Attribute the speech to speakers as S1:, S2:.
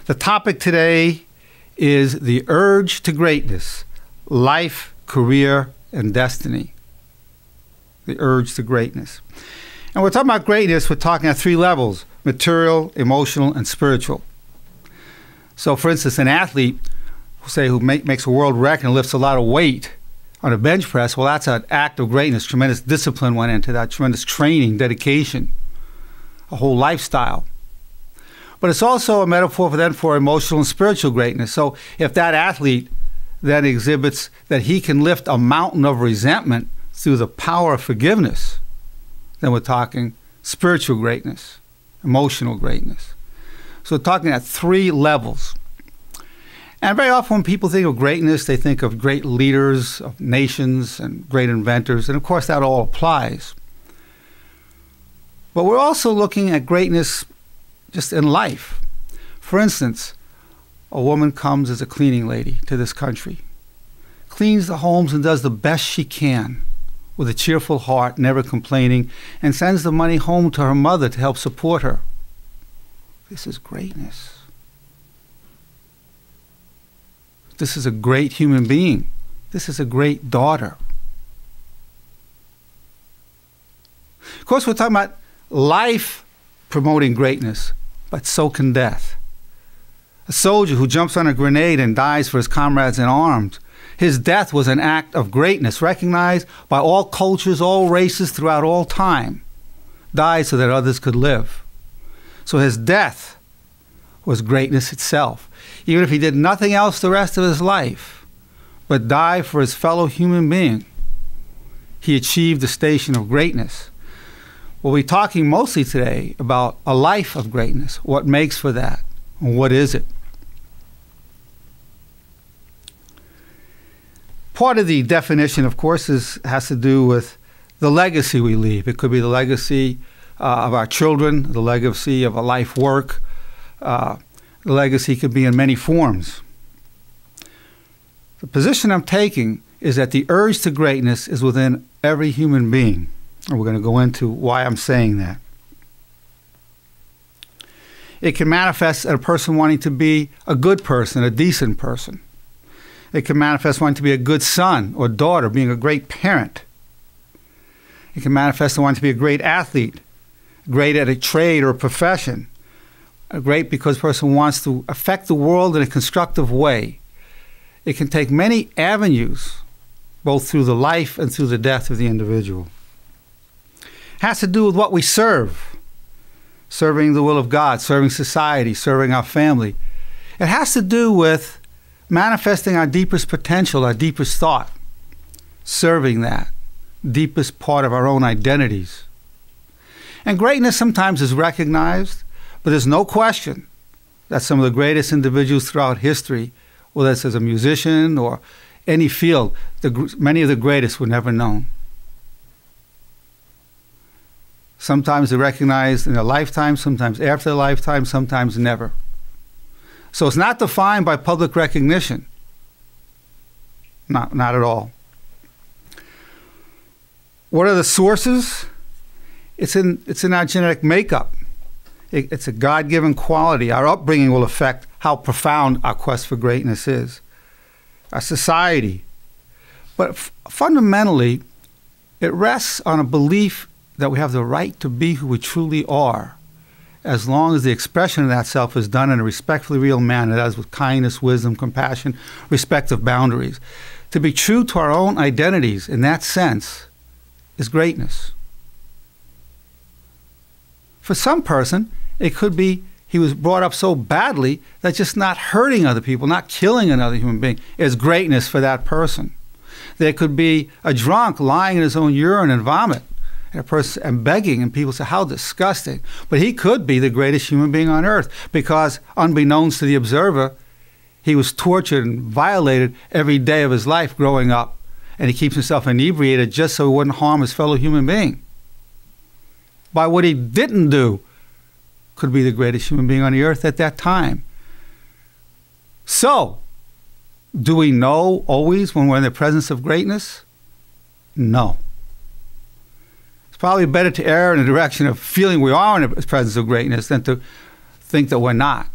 S1: The topic today is the urge to greatness, life, career, and destiny. The urge to greatness. And we're talking about greatness, we're talking at 3 levels: material, emotional, and spiritual. So for instance, an athlete, say, who makes a world record and lifts a lot of weight on a bench press, well, that's an act of greatness. Tremendous discipline went into that, tremendous training, dedication, a whole lifestyle. But it's also a metaphor for emotional and spiritual greatness. So if that athlete then exhibits that he can lift a mountain of resentment through the power of forgiveness, then we're talking spiritual greatness, emotional greatness. So we're talking at 3 levels. And very often when people think of greatness, they think of great leaders of nations and great inventors. And of course that all applies. But we're also looking at greatness just in life. For instance, a woman comes as a cleaning lady to this country, cleans the homes and does the best she can with a cheerful heart, never complaining, and sends the money home to her mother to help support her. This is greatness. This is a great human being. This is a great daughter. Of course, we're talking about life promoting greatness, but so can death. A soldier who jumps on a grenade and dies for his comrades in arms, his death was an act of greatness, recognized by all cultures, all races throughout all time, died so that others could live. So his death was greatness itself. Even if he did nothing else the rest of his life, but died for his fellow human being, he achieved the station of greatness. We'll be talking mostly today about a life of greatness, what makes for that, and what is it. Part of the definition, of course, has to do with the legacy we leave. It could be the legacy of our children, the legacy of a life work. The legacy could be in many forms. The position I'm taking is that the urge to greatness is within every human being. And we're going to go into why I'm saying that. It can manifest in a person wanting to be a good person, a decent person. It can manifest wanting to be a good son or daughter, being a great parent. It can manifest in wanting to be a great athlete, great at a trade or a profession. Great because a person wants to affect the world in a constructive way. It can take many avenues, both through the life and through the death of the individual. It has to do with what we serve. Serving the will of God, serving society, serving our family. It has to do with manifesting our deepest potential, our deepest thought. Serving that deepest part of our own identities. And greatness sometimes is recognized, but there's no question that some of the greatest individuals throughout history, whether it's as a musician or any field, many of the greatest were never known. Sometimes they're recognized in their lifetime, sometimes after their lifetime, sometimes never. So it's not defined by public recognition. Not at all. What are the sources? It's in our genetic makeup. It's a God-given quality. Our upbringing will affect how profound our quest for greatness is. Our society. But fundamentally, it rests on a belief that we have the right to be who we truly are, as long as the expression of that self is done in a respectfully real manner, that is with kindness, wisdom, compassion, respect of boundaries. To be true to our own identities in that sense is greatness. For some person, it could be he was brought up so badly that just not hurting other people, not killing another human being, is greatness for that person. There could be a drunk lying in his own urine and vomit, and a person and begging, and people say, how disgusting. But he could be the greatest human being on earth because, unbeknownst to the observer, he was tortured and violated every day of his life growing up, and he keeps himself inebriated just so he wouldn't harm his fellow human being. By what he didn't do, could be the greatest human being on the earth at that time. So, do we know always when we're in the presence of greatness? No. It's probably better to err in the direction of feeling we are in the presence of greatness than to think that we're not.